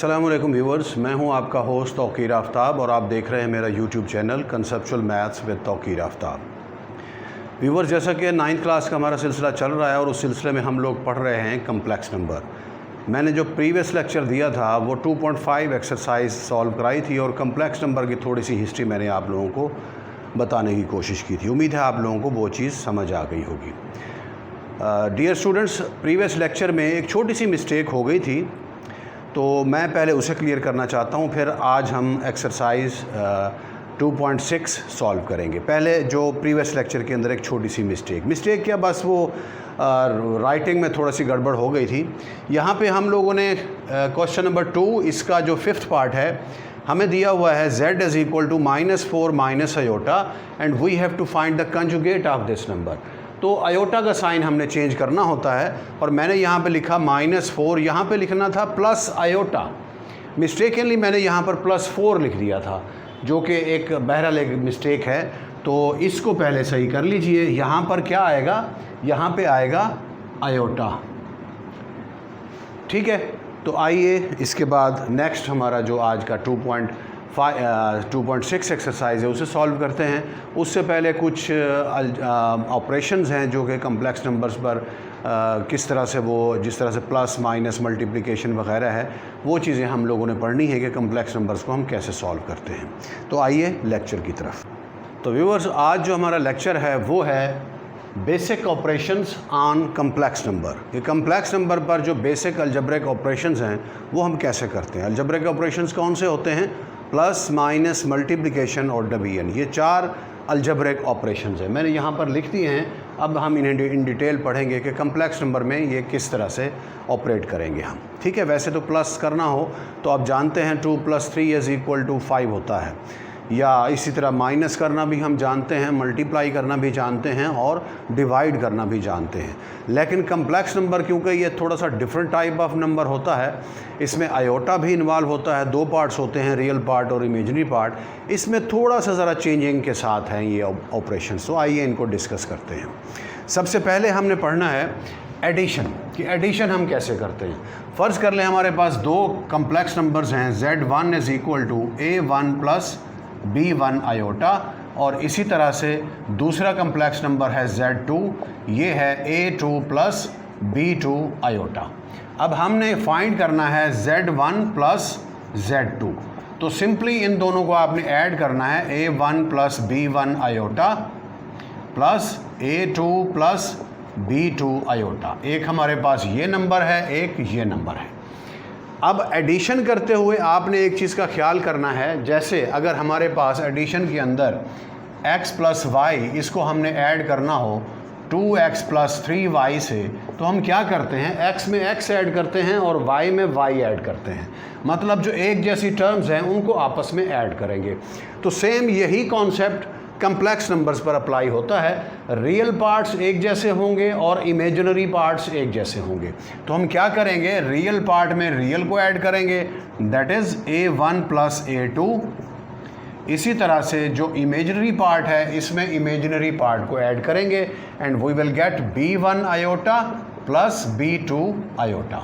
अस्सलाम वालेकुम व्यूवर्स, मैं हूं आपका होस्ट तौकीर आफ्ताब और आप देख रहे हैं मेरा YouTube channel conceptual maths with Tauqeer Aftab. Viewers, जैसा कि 9th क्लास का हमारा सिलसिला चल रहा है और उस सिलसिले में हम लोग पढ़ रहे हैं कम्प्लेक्स नंबर। मैंने जो प्रीवियस लेक्चर दिया था वो 2.5 एक्सरसाइज सॉल्व कराई थी और कम्प्लेक्स नंबर की थोड़ी सी हिस्ट्री मैंने आप लोगों को बताने की कोशिश की थी। उम्मीद है आप लोगों को वो चीज़ समझ आ गई होगी। डियर स्टूडेंट्स, प्रीवियस लेक्चर में एक छोटी सी मिस्टेक हो गई थी, तो मैं पहले उसे क्लियर करना चाहता हूँ, फिर आज हम एक्सरसाइज 2.6 सॉल्व करेंगे। पहले जो प्रीवियस लेक्चर के अंदर एक छोटी सी मिस्टेक क्या, बस वो राइटिंग में थोड़ा सी गड़बड़ हो गई थी। यहाँ पे हम लोगों ने क्वेश्चन नंबर 2, इसका जो 5th पार्ट है, हमें दिया हुआ है z is equal to -4 minus iota and we have to find the conjugate of this number. तो अयोटा का साइन हमने चेंज करना होता है और मैंने यहाँ पे लिखा -4, यहाँ पे लिखना था प्लस अयोटा। मिस्टेकनली मैंने यहाँ पर +4 लिख दिया था, जो कि एक बहरहाल एक मिस्टेक है, तो इसको पहले सही कर लीजिए। यहाँ पर क्या आएगा, यहाँ पे आएगा अयोटा, ठीक है। तो आइए इसके बाद नेक्स्ट हमारा जो आज का 2.6 एक्सरसाइज है उसे सॉल्व करते हैं। उससे पहले कुछ ऑपरेशंस हैं जो कि कम्प्लेक्स नंबर्स पर किस तरह से वो, जिस तरह से प्लस माइनस मल्टीप्लिकेशन वगैरह है, वो चीज़ें हम लोगों ने पढ़नी है कि कम्प्लेक्स नंबर्स को हम कैसे सॉल्व करते हैं। तो आइए लेक्चर की तरफ। तो व्यूअर्स, आज जो हमारा लेक्चर है वो है basic operations on complex number. ये कम्प्लेक्स नंबर पर जो बेसिक अलजेब्रिक ऑपरेशंस हैं वो हम कैसे करते हैं। अलजेब्रिक ऑपरेशंस कौन से होते हैं? प्लस, माइनस, मल्टीप्लिकेशन और डिवीजन। ये 4 अलजेब्रिक ऑपरेशंस हैं, मैंने यहाँ पर लिख दिए हैं। अब हम इन्हें इन डिटेल पढ़ेंगे कि कम्प्लेक्स नंबर में ये किस तरह से ऑपरेट करेंगे हम, ठीक है। वैसे तो प्लस करना हो तो आप जानते हैं 2 + 3 = 5 होता है, या इसी तरह माइनस करना भी हम जानते हैं, मल्टीप्लाई करना भी जानते हैं और डिवाइड करना भी जानते हैं। लेकिन कम्प्लेक्स नंबर क्योंकि ये थोड़ा सा डिफरेंट टाइप ऑफ नंबर होता है, इसमें आयोटा भी इन्वॉल्व होता है, 2 पार्ट्स होते हैं, रियल पार्ट और इमेजिनरी पार्ट। इसमें थोड़ा सा ज़रा चेंजिंग के साथ हैं ये ऑपरेशन। तो आइए इनको डिस्कस करते हैं। सबसे पहले हमने पढ़ना है एडिशन, कि एडिशन हम कैसे करते हैं। फ़र्ज़ कर लें हमारे पास 2 कम्प्लेक्स नंबर्स हैं, z1 is equal to a1 + b1 aorta, और इसी तरह से दूसरा कम्प्लेक्स नंबर है z2, ये है a2 + b2 अयोटा। अब हमने फाइंड करना है z1 + z2, तो सिंपली इन दोनों को आपने ऐड करना है, a1 + b1 aorta plus a2 + b2 aorta. एक हमारे पास ये नंबर है, एक ये नंबर है। अब एडिशन करते हुए आपने एक चीज़ का ख्याल करना है, जैसे अगर हमारे पास एडिशन के अंदर x + y, इसको हमने ऐड करना हो 2x + 3y से, तो हम क्या करते हैं, x में x ऐड करते हैं और y में y ऐड करते हैं। मतलब जो एक जैसी टर्म्स हैं उनको आपस में ऐड करेंगे। तो सेम यही कॉन्सेप्ट कम्प्लेक्स नंबर्स पर अप्लाई होता है। रियल पार्ट्स एक जैसे होंगे और इमेजिनरी पार्ट्स एक जैसे होंगे। तो हम क्या करेंगे, रियल पार्ट में रियल को ऐड करेंगे, दैट इज़ a1 + a2। इसी तरह से जो इमेजिनरी पार्ट है इसमें इमेजिनरी पार्ट को ऐड करेंगे and we will get b1 iota + b2 iota,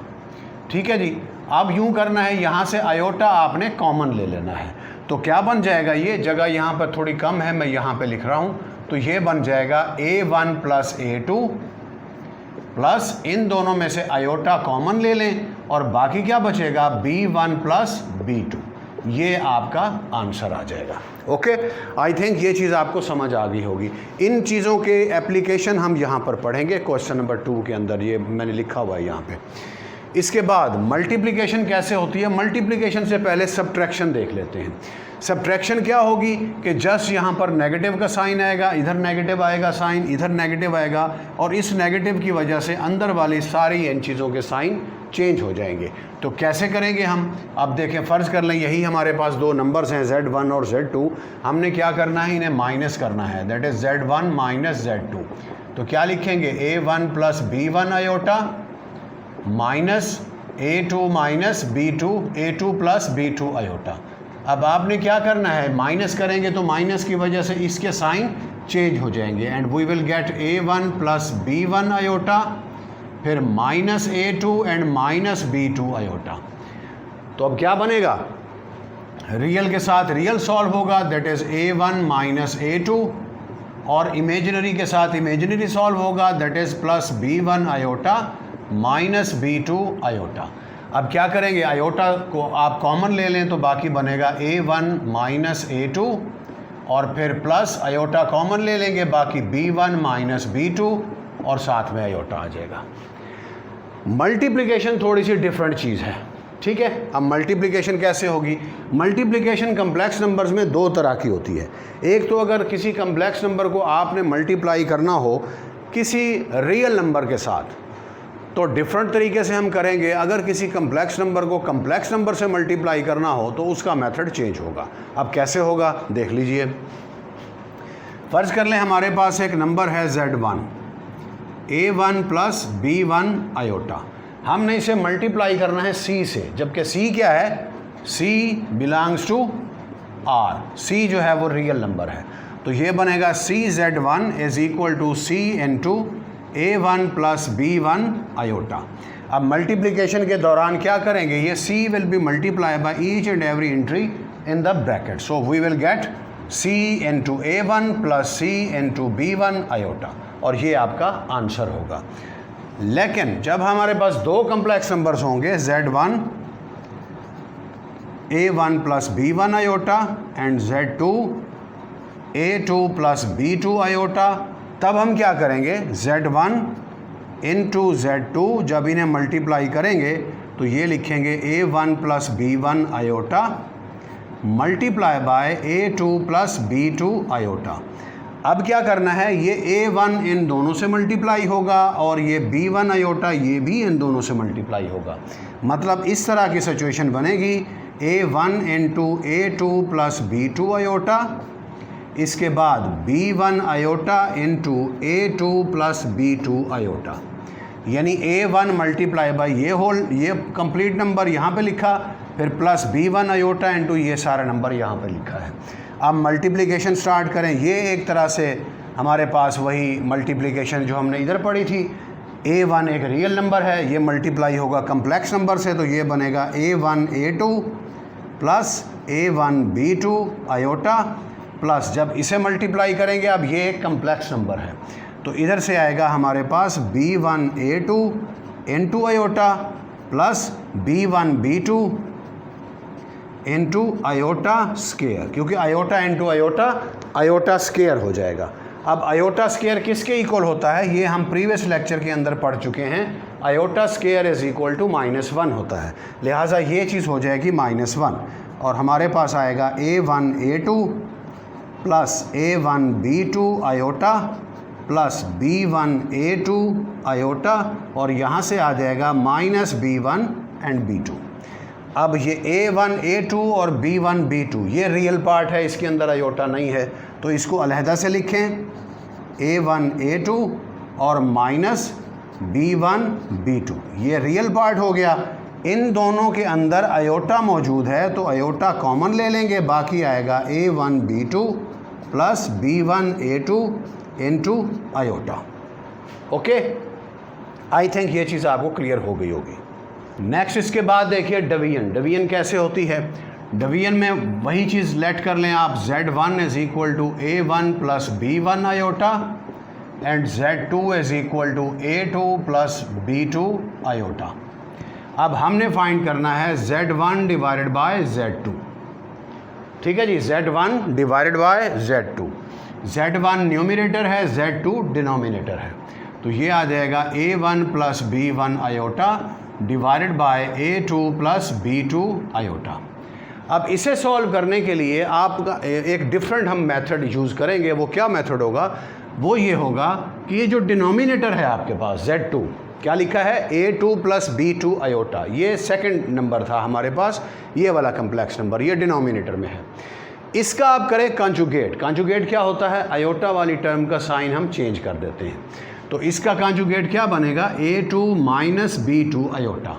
ठीक है जी। अब यूँ करना है, यहाँ से अयोटा आपने कॉमन ले लेना है, तो क्या बन जाएगा, ये जगह यहाँ पर थोड़ी कम है, मैं यहाँ पे लिख रहा हूँ, तो ये बन जाएगा a1 + a2 प्लस इन दोनों में से अयोटा कॉमन ले लें और बाकी क्या बचेगा, b1 + b2। ये आपका आंसर आ जाएगा। ओके, आई थिंक ये चीज़ आपको समझ आ गई होगी। इन चीज़ों के एप्लीकेशन हम यहाँ पर पढ़ेंगे क्वेश्चन नंबर 2 के अंदर, ये मैंने लिखा हुआ है यहाँ पे। इसके बाद मल्टीप्लिकेशन कैसे होती है। मल्टीप्लिकेशन से पहले सब्ट्रैक्शन देख लेते हैं। सब्ट्रैक्शन क्या होगी कि जस्ट यहाँ पर नेगेटिव का साइन आएगा, इधर नेगेटिव आएगा साइन, इधर नेगेटिव आएगा, और इस नेगेटिव की वजह से अंदर वाली सारी इन चीज़ों के साइन चेंज हो जाएंगे। तो कैसे करेंगे हम, अब देखें, फ़र्ज़ कर लें यही हमारे पास 2 नंबर्स हैं z1 और z2। हमने क्या करना है, इन्हें माइनस करना है, दैट इज़ z1 - z2। तो क्या लिखेंगे, a1 + b1 aorta minus a2 - b2, a2 + b2 aorta. अब आपने क्या करना है, माइनस करेंगे तो माइनस की वजह से इसके साइन चेंज हो जाएंगे and we will get a1 + b1 iota, फिर -a2 एंड -b2 अयोटा। तो अब क्या बनेगा, रियल के साथ रियल सॉल्व होगा, that is a1 minus a2, और इमेजिनरी के साथ इमेजिनरी सॉल्व होगा, that is plus b1 iota minus b2 iota. अब क्या करेंगे, आयोटा को आप कॉमन ले लें तो बाकी बनेगा a1 माइनस a2, और फिर प्लस आयोटा कॉमन ले लेंगे, बाकी b1 माइनस b2, और साथ में आयोटा आ जाएगा। मल्टीप्लिकेशन थोड़ी सी डिफरेंट चीज़ है, ठीक है। अब मल्टीप्लिकेशन कैसे होगी, मल्टीप्लिकेशन कम्प्लेक्स नंबर्स में दो तरह की होती है। एक तो अगर किसी कम्प्लेक्स नंबर को आपने मल्टीप्लाई करना हो किसी रियल नंबर के साथ, तो डिफरेंट तरीके से हम करेंगे। अगर किसी कम्प्लेक्स नंबर को कम्प्लेक्स नंबर से मल्टीप्लाई करना हो तो उसका मेथड चेंज होगा। अब कैसे होगा देख लीजिए। फ़र्ज़ कर लें हमारे पास एक नंबर है z1, a1 plus b1 iota. हमने इसे मल्टीप्लाई करना है c से, जबकि c क्या है, c belongs to r, c जो है वो रियल नंबर है। तो ये बनेगा cz1 is equal to c into a1 plus b1 iota. अब मल्टीप्लिकेशन के दौरान क्या करेंगे, ये c will be multiply by each and every entry in the bracket, so we will get c into a1 plus c into b1 iota, और ये आपका answer होगा। लेकिन जब हमारे पास दो कम्प्लेक्स नंबर्स होंगे z1 a1 plus b1 iota and z2 a2 plus b2 iota, तब हम क्या करेंगे, z1 इंटू z2 जब इन्हें मल्टीप्लाई करेंगे तो ये लिखेंगे a1 plus b1 iota multiply by a2 plus b2 iota. अब क्या करना है, ये a1 इन दोनों से मल्टीप्लाई होगा और ये b1 आयोटा ये भी इन दोनों से मल्टीप्लाई होगा। मतलब इस तरह की सिचुएशन बनेगी, a1 into a2 plus b2 iota, इसके बाद b1 iota into a2 plus b2 iota, यानी a1 मल्टीप्लाई बाय ये कंप्लीट नंबर यहाँ पे लिखा, फिर प्लस b1 आयोटा इंटू ये सारा नंबर यहाँ पे लिखा है। अब मल्टीप्लिकेशन स्टार्ट करें। ये एक तरह से हमारे पास वही मल्टीप्लिकेशन जो हमने इधर पढ़ी थी, a1 एक रियल नंबर है, ये मल्टीप्लाई होगा कम्प्लेक्स नंबर से, तो ये बनेगा a1 a2 plus a1 b2 iota, plus जब इसे मल्टीप्लाई करेंगे, अब ये एक कम्प्लेक्स नंबर है तो इधर से आएगा हमारे पास b1 a2 into iota plus b1 b2 into iota square, क्योंकि आयोटा इंटू आयोटा स्केयर हो जाएगा। अब आयोटा स्केयर किसके इक्वल होता है, ये हम प्रीवियस लेक्चर के अंदर पढ़ चुके हैं। Iota square is equal to -1 होता है, लिहाजा ये चीज़ हो जाएगी -1, और हमारे पास आएगा a1 a2 plus a1 b2 iota plus b1 a2 iota, और यहाँ से आ जाएगा -b1 एंड b2। अब ये a1 a2 और b1 b2 ये रियल पार्ट है, इसके अंदर आयोटा नहीं है, तो इसको अलहदा से लिखें, a1 a2 और माइनस b1 b2, ये रियल पार्ट हो गया। इन दोनों के अंदर आयोटा मौजूद है तो आयोटा कॉमन ले लेंगे, बाकी आएगा a1 b2 plus b1 a2 into iota. Okay, I think ये चीज़ आपको क्लियर हो गई होगी। नेक्स्ट इसके बाद देखिए डिवीजन। डिवीजन कैसे होती है, डिवीजन में वही चीज़ लेट कर लें आप, z1 is equal to a1 plus b1 iota and z2 is equal to a2 plus b2 iota. अब हमने फाइंड करना है z1 डिवाइडेड बाय z2, ठीक है जी, z1 divided by z2। z1 numerator है, z2 डिनोमिनेटर है, तो ये आ जाएगा a1 plus b1 iota divided by a2 plus b2 iota. अब इसे सॉल्व करने के लिए आपका एक डिफरेंट हम मेथड यूज़ करेंगे। वो क्या मेथड होगा, वो ये होगा कि ये जो डिनोमिनेटर है आपके पास z2, क्या लिखा है, a2 प्लस b2 आयोटा, ये सेकंड नंबर था हमारे पास, ये वाला कम्प्लेक्स नंबर ये डिनोमिनेटर में है। इसका आप करें कंजुगेट। कंजुगेट क्या होता है, आयोटा वाली टर्म का साइन हम चेंज कर देते हैं, तो इसका कंजुगेट क्या बनेगा, a2 माइनस b2 आयोटा।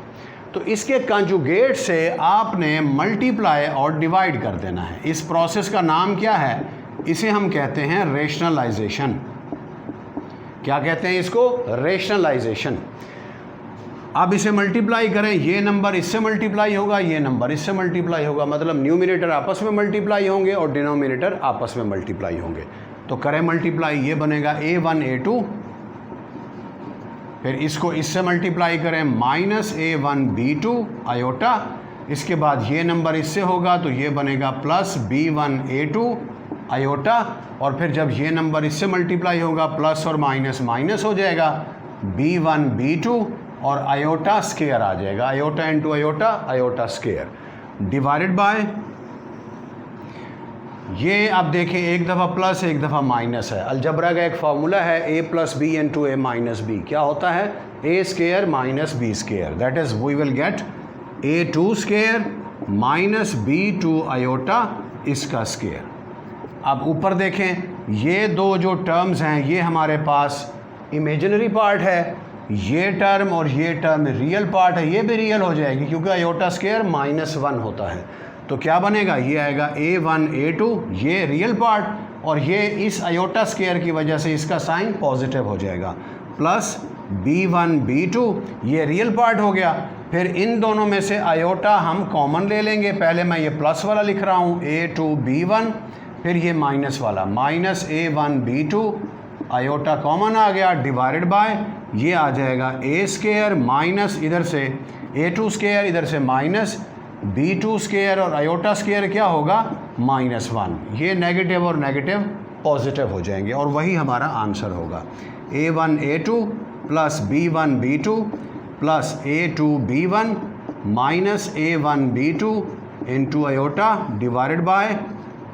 तो इसके कंजुगेट से आपने मल्टीप्लाई और डिवाइड कर देना है। इस प्रोसेस का नाम क्या है, इसे हम कहते हैं रेशनलाइजेशन। क्या कहते हैं इसको, रेशनलाइजेशन। अब इसे मल्टीप्लाई करें, ये नंबर इससे मल्टीप्लाई होगा, ये नंबर इससे मल्टीप्लाई होगा, मतलब न्यूमिनेटर आपस में मल्टीप्लाई होंगे और डिनोमिनेटर आपस में मल्टीप्लाई होंगे। तो करें मल्टीप्लाई, ये बनेगा A1 A2, फिर इसको इससे मल्टीप्लाई करें माइनस A1 B2 आयोटा, इसके बाद ये नंबर इससे होगा तो ये बनेगा प्लस B1 A2 आयोटा, और फिर जब ये नंबर इससे मल्टीप्लाई होगा प्लस और माइनस माइनस हो जाएगा, B1 B2 और आयोटा स्केयर आ जाएगा, iota into iota, iota square divided by ये। अब देखें एक दफ़ा प्लस एक दफ़ा माइनस है, अलजबरा का एक फार्मूला है A plus B into A minus B, क्या होता है A square minus B square, that is we will get A2 square minus B2 iota इसका स्केयर। अब ऊपर देखें, ये दो जो टर्म्स हैं ये हमारे पास इमेजिनरी पार्ट है, ये टर्म और ये टर्म रियल पार्ट है, ये भी रियल हो जाएगी क्योंकि आयोटा स्केयर -1 होता है। तो क्या बनेगा, ये आएगा A1 A2, ये रियल पार्ट, और ये इस आयोटा स्केयर की वजह से इसका साइन पॉजिटिव हो जाएगा, प्लस B1 B2, ये रियल पार्ट हो गया। फिर इन दोनों में से आयोटा हम कॉमन ले लेंगे, पहले मैं ये प्लस वाला लिख रहा हूँ A2 B1, फिर ये माइनस वाला minus A1 B2, iota common आ गया, डिवाइडेड बाय ये आ जाएगा A स्केयर माइनस इधर से A2 स्केयर, इधर से माइनस B2 स्केयर, और आयोटा स्केयर क्या होगा -1, ये नेगेटिव और नेगेटिव पॉजिटिव हो जाएंगे और वही हमारा आंसर होगा। A1 A2 plus B1 B2 plus A2 B1 minus A1 B2 into iota divided by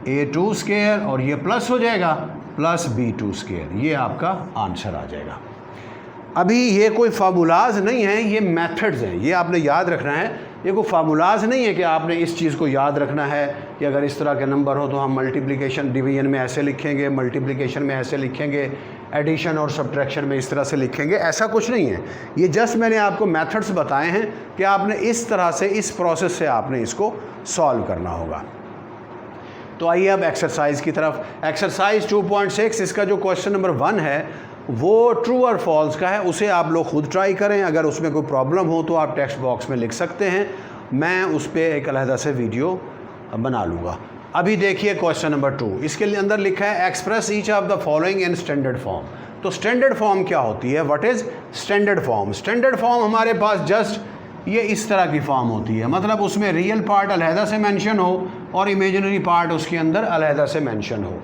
A2 square, और ये प्लस हो जाएगा प्लस B2 स्केयर, ये आपका आंसर आ जाएगा। अभी ये कोई फार्मूलाज नहीं है, ये मेथड्स हैं, ये आपने याद रखना है। ये कोई फार्मूलाज नहीं है कि आपने इस चीज़ को याद रखना है कि अगर इस तरह के नंबर हो तो हम मल्टीप्लिकेशन डिवीजन में ऐसे लिखेंगे, मल्टीप्लिकेशन में ऐसे लिखेंगे, एडिशन और सब्ट्रैक्शन में इस तरह से लिखेंगे, ऐसा कुछ नहीं है। ये जस्ट मैंने आपको मेथड्स बताए हैं कि आपने इस तरह से, इस प्रोसेस से आपने इसको सॉल्व करना होगा। तो आइए अब एक्सरसाइज की तरफ। एक्सरसाइज 2.6, इसका जो क्वेश्चन नंबर 1 है वो ट्रू और फॉल्स का है, उसे आप लोग खुद ट्राई करें। अगर उसमें कोई प्रॉब्लम हो तो आप टेक्स्ट बॉक्स में लिख सकते हैं, मैं उस पर एक अलहदा से वीडियो बना लूँगा। अभी देखिए क्वेश्चन नंबर 2, इसके लिए अंदर लिखा है express each of the following in standard form. तो स्टैंडर्ड फॉर्म क्या होती है, what is standard form? Standard form हमारे पास जस्ट ये इस तरह की फॉर्म होती है, मतलब उसमें रियल पार्ट अलहदा से मेंशन हो और इमेजिनरी पार्ट उसके अंदर अलहदा से मेंशन हो।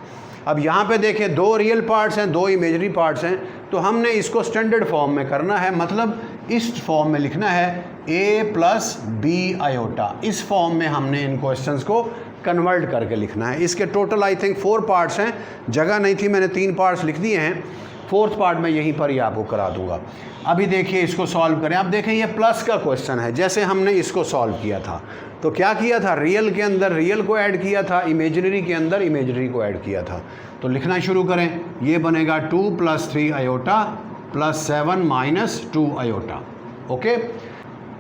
अब यहाँ पे देखें, 2 रियल पार्ट्स हैं, 2 इमेजरी पार्ट्स हैं, तो हमने इसको स्टैंडर्ड फॉर्म में करना है, मतलब इस फॉर्म में लिखना है A प्लस B आयोटा। इस फॉर्म में हमने इन क्वेश्चंस को कन्वर्ट करके लिखना है। इसके टोटल आई थिंक 4 पार्ट्स हैं, जगह नहीं थी मैंने 3 पार्ट्स लिख दिए हैं, 4th पार्ट मैं यहीं पर ही आपको करा दूंगा। अभी देखिए इसको सॉल्व करें। अब देखें ये प्लस का क्वेश्चन है, जैसे हमने इसको सॉल्व किया था तो क्या किया था, रियल के अंदर रियल को ऐड किया था, इमेजिनरी के अंदर इमेजिनरी को ऐड किया था। तो लिखना शुरू करें, ये बनेगा 2 + 3 आयोटा प्लस 7 - 2 आयोटा। ओके,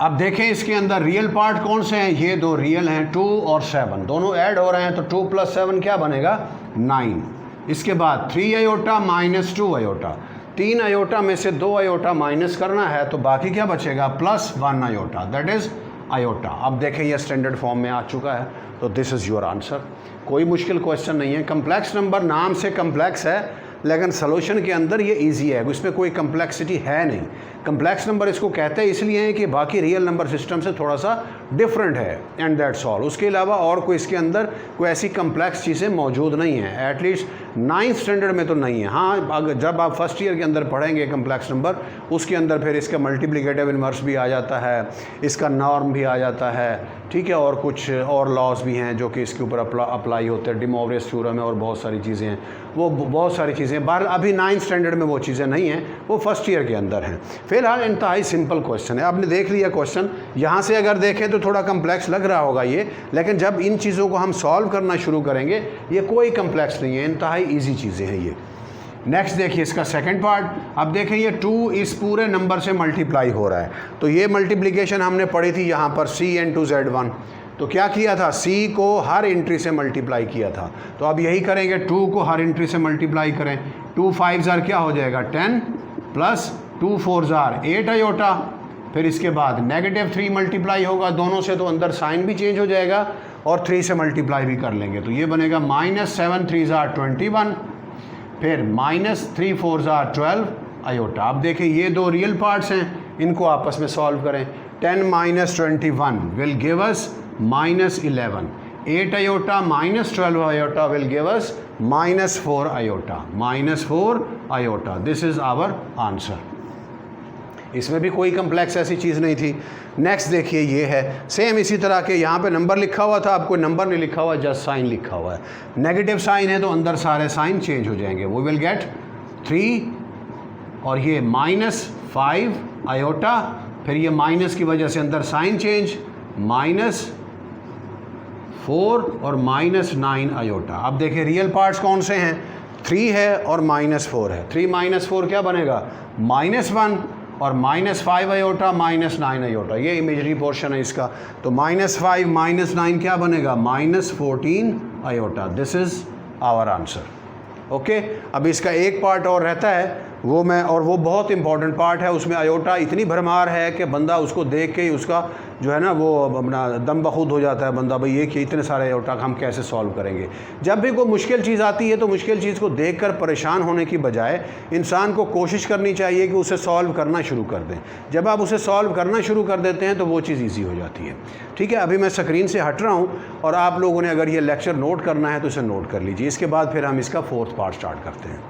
अब देखें इसके अंदर रियल पार्ट कौन से हैं, ये 2 रियल हैं, 2 और 7 दोनों ऐड हो रहे हैं, तो 2 + 7 क्या बनेगा 9। इसके बाद 3 आयोटा - 2 आयोटा, 3 आयोटा में से 2 आयोटा माइनस करना है, तो बाकी क्या बचेगा +1 आयोटा, दैट इज़ आयोटा। अब देखें ये स्टैंडर्ड फॉर्म में आ चुका है, तो दिस इज़ योर आंसर। कोई मुश्किल क्वेश्चन नहीं है। कम्प्लेक्स नंबर नाम से कम्प्लेक्स है, लेकिन सॉल्यूशन के अंदर ये इजी है, इसमें कोई कम्प्लेक्सिटी है नहीं। कम्प्लेक्स नंबर इसको कहते हैं इसलिए है कि बाकी रियल नंबर सिस्टम से थोड़ा सा डिफरेंट है, एंड दैट्स ऑल। उसके अलावा और कोई इसके अंदर कोई ऐसी कम्प्लेक्स चीज़ें मौजूद नहीं हैं, एटलीस्ट 9th स्टैंडर्ड में तो नहीं है। हाँ, अगर जब आप फर्स्ट ईयर के अंदर पढ़ेंगे कम्प्लेक्स नंबर, उसके अंदर फिर इसका मल्टीप्लिकेटिव इन्वर्स भी आ जाता है, इसका नॉर्म भी आ जाता है, ठीक है, और कुछ और लॉज भी हैं जो कि इसके ऊपर अप्लाई होते हैं, डी मोवरेज थ्योरम है और बहुत सारी चीज़ें हैं, वो बहुत सारी चीज़ें बाहर अभी 9th स्टैंडर्ड में वो चीज़ें नहीं हैं, वो फर्स्ट ईयर के अंदर हैं। फिलहाल इंतहाई सिंपल क्वेश्चन है, आपने देख लिया क्वेश्चन। यहाँ से अगर देखें तो थोड़ा कम्प्लेक्स लग रहा होगा ये, लेकिन जब इन चीज़ों को हम सॉल्व करना शुरू करेंगे, ये कोई कम्प्लेक्स नहीं है, इंतहाई ईजी चीज़ें हैं ये। नेक्स्ट देखिए इसका सेकंड पार्ट। अब देखें ये 2 इस पूरे नंबर से मल्टीप्लाई हो रहा है, तो ये मल्टीप्लिकेशन हमने पढ़ी थी यहाँ पर C × Z1। तो क्या किया था, C को हर एंट्री से मल्टीप्लाई किया था, तो अब यही करेंगे, 2 को हर एंट्री से मल्टीप्लाई करें। 2 × 5 क्या हो जाएगा 10 + 2 × 4 8 आयोटा फिर इसके बाद -3 मल्टीप्लाई होगा दोनों से, तो अंदर साइन भी चेंज हो जाएगा और 3 से मल्टीप्लाई भी कर लेंगे, तो ये बनेगा -7 3 21, फिर -3 4 12 आयोटा। अब देखें ये दो रियल पार्ट्स हैं, इनको आपस में सॉल्व करें। 10 - 21 will give us -11, 8 iota -12 iota will give us -4 iota, -4 iota. This is our answer. इसमें भी कोई कम्प्लेक्स ऐसी चीज़ नहीं थी। नेक्स्ट देखिए ये है सेम इसी तरह के, यहाँ पे नंबर लिखा हुआ था, आपको नंबर नहीं लिखा हुआ, जस्ट साइन लिखा हुआ है। नेगेटिव साइन है तो अंदर सारे साइन चेंज हो जाएंगे। वी विल गेट 3 और ये -5 आयोटा, फिर ये माइनस की वजह से अंदर साइन चेंज, -4 और -9 आयोटा। अब देखिए रियल पार्ट्स कौन से हैं, 3 है और -4 है। 3 - 4 क्या बनेगा, -1 और -5 आयोटा -9 आयोटा, ये इमेजरी पोर्शन है इसका, तो -5 - 9 क्या बनेगा, -14 iota. This is our answer. Okay, अब इसका एक पार्ट और रहता है वो वो बहुत इंपॉर्टेंट पार्ट है, उसमें आयोटा इतनी भरमार है कि बंदा उसको देख के ही उसका जो है ना वो अपना दम बखुद हो जाता है बंदा, भाई ये कि इतने सारे आयोटा हम कैसे सॉल्व करेंगे। जब भी कोई मुश्किल चीज़ आती है तो मुश्किल चीज़ को देखकर परेशान होने की बजाय इंसान को कोशिश करनी चाहिए कि उसे सॉल्व करना शुरू कर दें। जब आप उसे सॉल्व करना शुरू कर देते हैं तो वो चीज़ ईजी हो जाती है। ठीक है, अभी मैं स्क्रीन से हट रहा हूँ और आप लोगों ने अगर ये लेक्चर नोट करना है तो इसे नोट कर लीजिए। इसके बाद फिर हम इसका 4th पार्ट स्टार्ट करते हैं।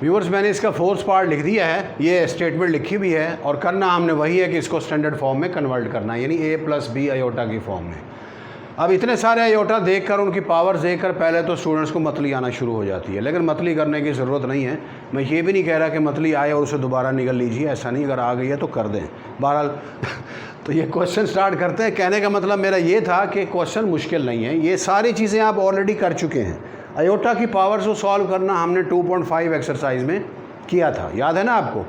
व्यूअर्स, मैंने इसका 4th पार्ट लिख दिया है, ये स्टेटमेंट लिखी भी है, और करना हमने वही है कि इसको स्टैंडर्ड फॉर्म में कन्वर्ट करना है, यानी a + b आयोटा की फॉर्म में। अब इतने सारे आयोटा देखकर, उनकी पावर्स देखकर पहले तो स्टूडेंट्स को मतली आना शुरू हो जाती है, लेकिन मतली करने की ज़रूरत नहीं है। मैं ये भी नहीं कह रहा कि मतली आए और उसे दोबारा निकल लीजिए, ऐसा नहीं, अगर आ गई है तो कर दें। बहरहाल तो ये क्वेश्चन स्टार्ट करते हैं। कहने का मतलब मेरा ये था कि क्वेश्चन मुश्किल नहीं है, ये सारी चीज़ें आप ऑलरेडी कर चुके हैं। आयोटा की पावर्स को सॉल्व करना हमने 2.5 एक्सरसाइज में किया था, याद है ना आपको,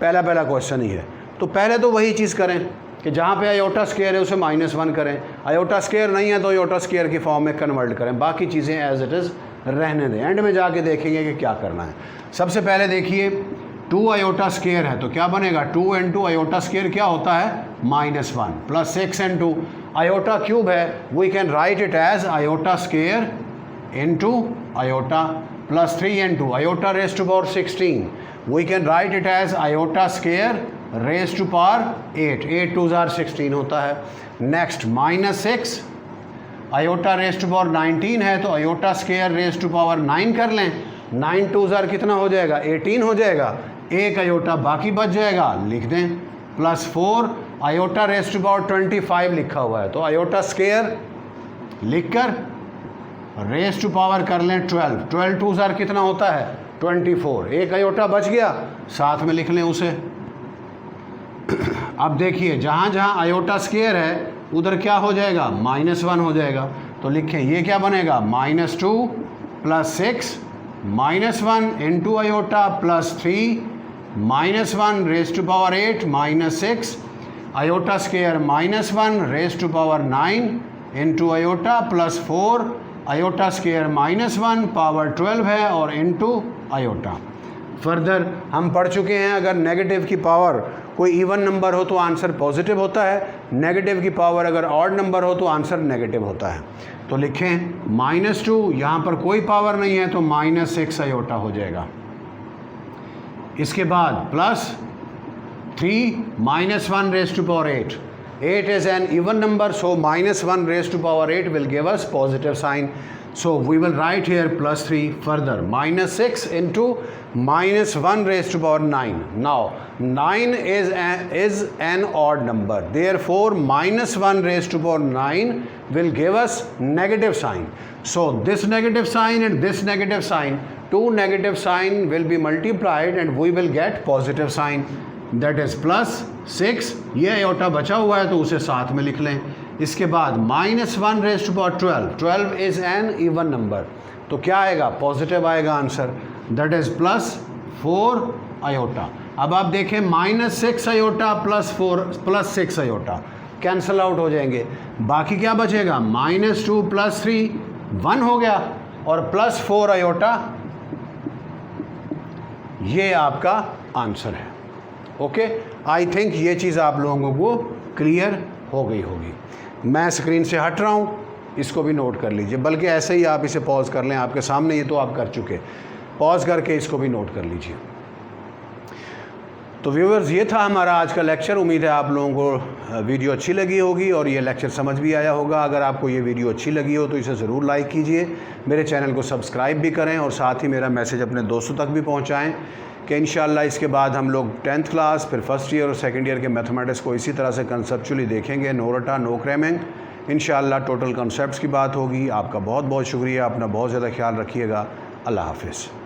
पहला क्वेश्चन ही है। तो पहले तो वही चीज़ करें कि जहाँ पे आयोटा स्क्वायर है उसे -1 करें, आयोटा स्क्वायर नहीं है तो आयोटा स्क्वायर की फॉर्म में कन्वर्ट करें, बाकी चीज़ें एज इट इज़ रहने दें। एंड में जाके देखेंगे कि क्या करना है। सबसे पहले देखिए 2 आयोटा स्क्वायर है तो क्या बनेगा, 2 × आयोटा स्क्वायर क्या होता है, -1 + 6 × आयोटा क्यूब है, we can write it as iota square into iota plus 3 × iota raised to power 16. We can write it as iota square raised to power 8. 8 2s are 16 होता है। Next -6 iota raised to power 19 है तो iota square raised to power 9 कर लें। 9 2s are कितना हो जाएगा, 18 हो जाएगा। एक आयोटा बाकी बच जाएगा, लिख दें। +4 iota raised to power 25 लिखा हुआ है तो iota square लिखकर रेस टू पावर कर लें 12। 12 2s are कितना होता है, 24। एक आयोटा बच गया, साथ में लिख लें उसे। अब देखिए जहाँ जहाँ आयोटा स्क्वायर है उधर क्या हो जाएगा, -1 हो जाएगा। तो लिखें ये क्या बनेगा, -2 + 6 -1 × iota +3 -1 raise to power 8 -6 iota square -1 raise to power 9 × iota +4 iota square -1 power 12 है और इनटू आयोटा। फर्दर हम पढ़ चुके हैं अगर नेगेटिव की पावर कोई इवन नंबर हो तो आंसर पॉजिटिव होता है, नेगेटिव की पावर अगर ऑड नंबर हो तो आंसर नेगेटिव होता है। तो लिखें -2, यहाँ पर कोई पावर नहीं है तो -6 आयोटा हो जाएगा। इसके बाद +3 -1 raised to power 8. 8 is an even number, so -1 raised to power 8 will give us positive sign. So we will write here +3. Further -6 × -1 raised to power 9. Now 9 is an odd number, therefore -1 raised to power 9 will give us negative sign. So this negative sign and this negative sign, two negative sign will be multiplied and we will get positive sign. That is +6, ये iota बचा हुआ है तो उसे साथ में लिख लें। इसके बाद -1 raised to power 12. 12 is an even number, तो क्या आएगा, पॉजिटिव आएगा आंसर। That is +4 iota. अब आप देखें -6 आयोटा +6 आयोटा कैंसल आउट हो जाएंगे, बाकी क्या बचेगा, -2 + 3 1 हो गया और +4 आयोटा ये आपका आंसर है। ओके, आई थिंक ये चीज़ आप लोगों को क्लियर हो गई होगी। मैं स्क्रीन से हट रहा हूँ, इसको भी नोट कर लीजिए, बल्कि ऐसे ही आप इसे पॉज कर लें, आपके सामने ये तो आप कर चुके, पॉज करके इसको भी नोट कर लीजिए। तो व्यूअर्स, ये था हमारा आज का लेक्चर। उम्मीद है आप लोगों को वीडियो अच्छी लगी होगी और ये लेक्चर समझ भी आया होगा। अगर आपको ये वीडियो अच्छी लगी हो तो इसे ज़रूर लाइक कीजिए, मेरे चैनल को सब्सक्राइब भी करें और साथ ही मेरा मैसेज अपने दोस्तों तक भी पहुंचाएं कि इंशाल्लाह इसके बाद हम लोग 10th क्लास, फिर फर्स्ट ईयर और सेकंड ईयर के मैथमेटिक्स को इसी तरह से कंसेप्चुअली देखेंगे, नो रटा नो क्रैमिंग। इंशाल्लाह टोटल कॉन्सेप्ट्स की बात होगी। आपका बहुत बहुत शुक्रिया, अपना बहुत ज़्यादा ख्याल रखिएगा। अल्लाह हाफिज़।